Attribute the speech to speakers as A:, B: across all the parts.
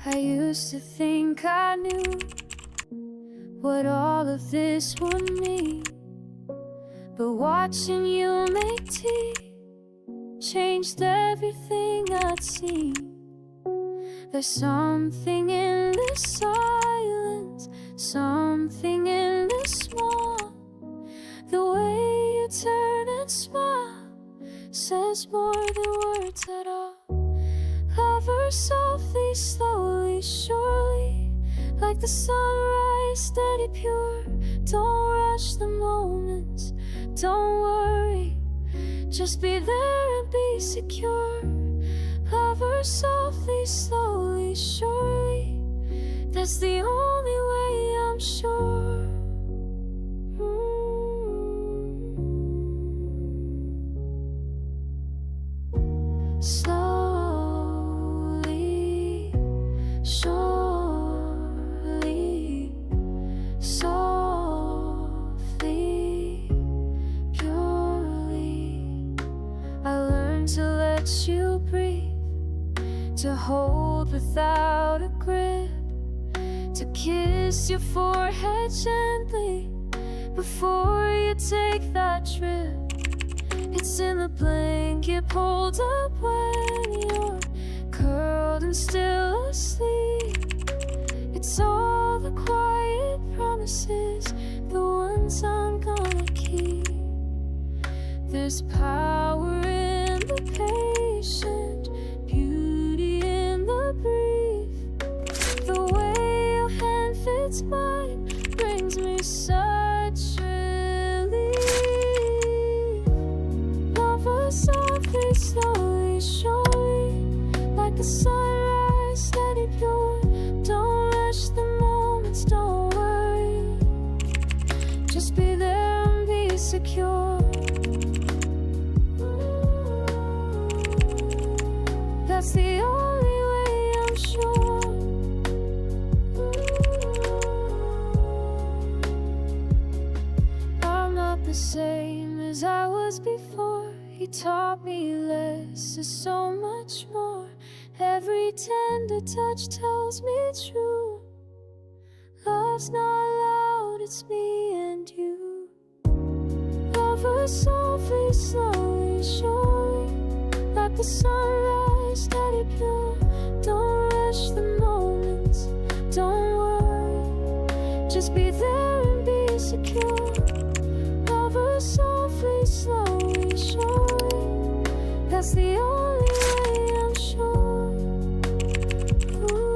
A: I used to think I knew what all of this would mean, but watching you make tea changed everything I'd seen. There's something in the silence, something in the small. The way you turn and smile says more than words at all. Hover softly, slowly, surely, like the sunrise, steady, pure. Don't rush the moments, don't worry, just be there and be secure. Hover softly, slowly, surely, that's the only way I'm sure. Slowly, surely, softly, purely, I learned to let you breathe, to hold without a grip, to kiss your forehead gently before you take that trip. It's in the blanket pulled up when you're curled and still asleep. It's all the quiet promises, the ones I'm gonna keep. There's power in the patient, beauty in the brief. The way your hand fits mine brings me such relief. Hover softly, slowly, surely, like the sunrise, steady, pure. Don't rush the moments, don't worry, just be there and be secure. That's the only way I'm sure. I'm not the same as I was before. He taught me less is so much more. Every tender touch tells me true. Love's not loud, it's me and you. Hover softly, slowly, surely, like the sunrise, steady, pure. Don't rush the moments, don't worry, just be there and be secure. Hover softly, slowly, surely, that's the only way I'm sure. Ooh.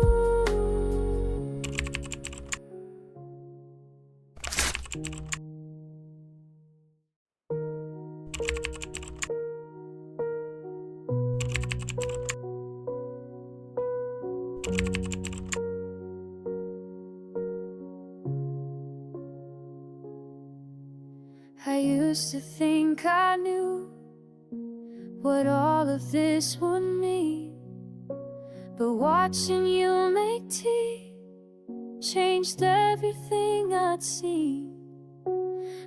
A: I used to think I knew what all of this would mean, but watching you make tea changed everything I'd seen.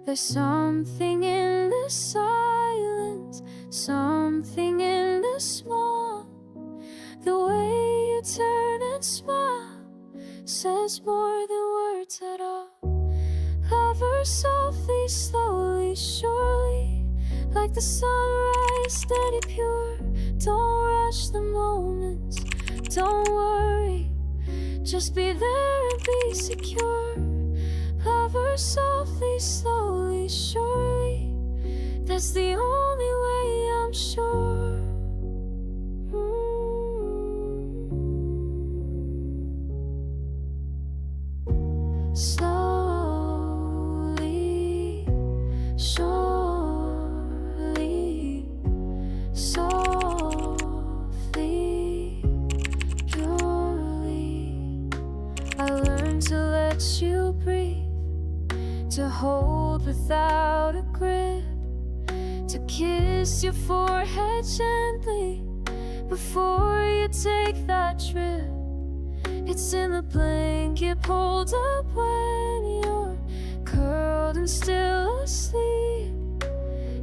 A: There's something in the silence, something in the small. The way you turn and smile says more than words at all. Hover softly, slowly, surely, like the sunrise, steady, pure. Don't rush the moments, don't worry, just be there and be secure. Hover softly, slowly, surely, that's the only way I'm sure. Slowly, surely, softly, purely, I learned to let you breathe, to hold without a grip, to kiss your forehead gently before you take that trip. It's It's in the blanket pulled up when you're curled and still asleep.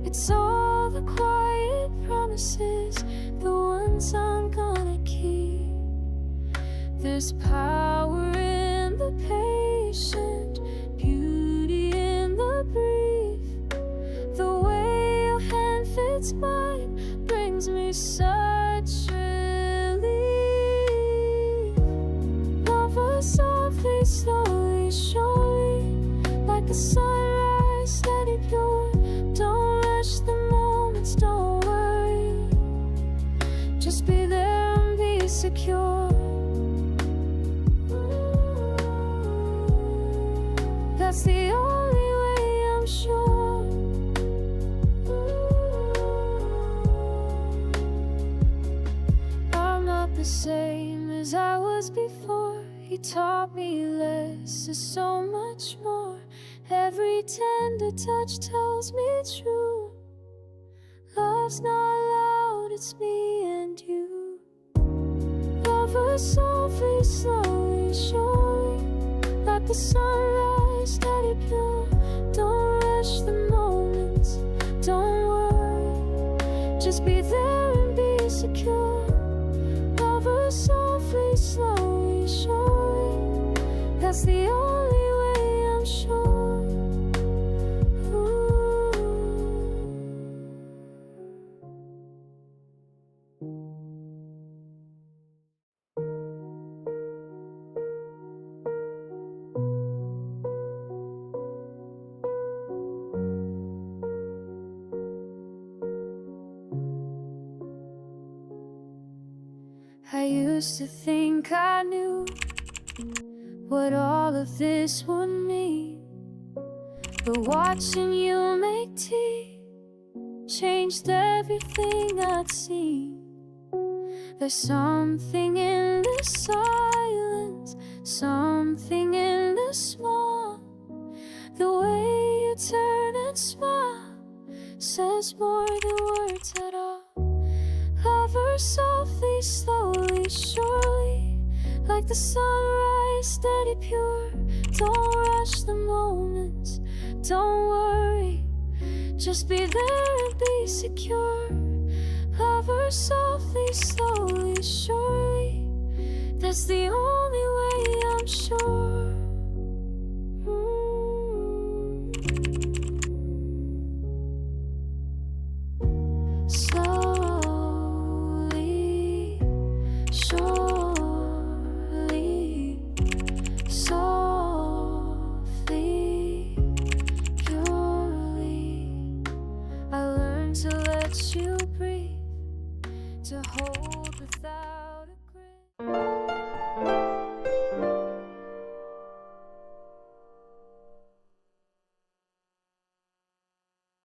A: It's all the quiet promises, the ones I'm gonna keep. There's power in the patient, beauty in the brief. The way your hand fits mine brings me such relief. Love us softly, slowly, surely, like the sunrise, steady, pure. Don't rush the moments, don't worry. Just be there and be secure. That's the only way, I'm sure. I'm not the same as I was before. He taught me less is so much more. Every tender touch tells me true. Love's not loud, it's me and you. Love us softly, slowly, surely, like the sunrise, steady, pure. Don't rush the moments, don't worry. Just be there and be secure. Love us softly, slowly, surely. That's the only way, I'm sure. I used to think I knew what all of this would mean, but watching you make tea changed everything I'd seen. There's something in the silence, something in the small. The way you turn and smile says more than words at all. Love her softly, slowly, surely, like the sunrise, steady, pure. Don't rush the moments, don't worry. Just be there and be secure. Love her softly, slowly, surely. That's the only way, I'm sure. Slowly, surely, softly, purely. I learned to let you breathe, to hold without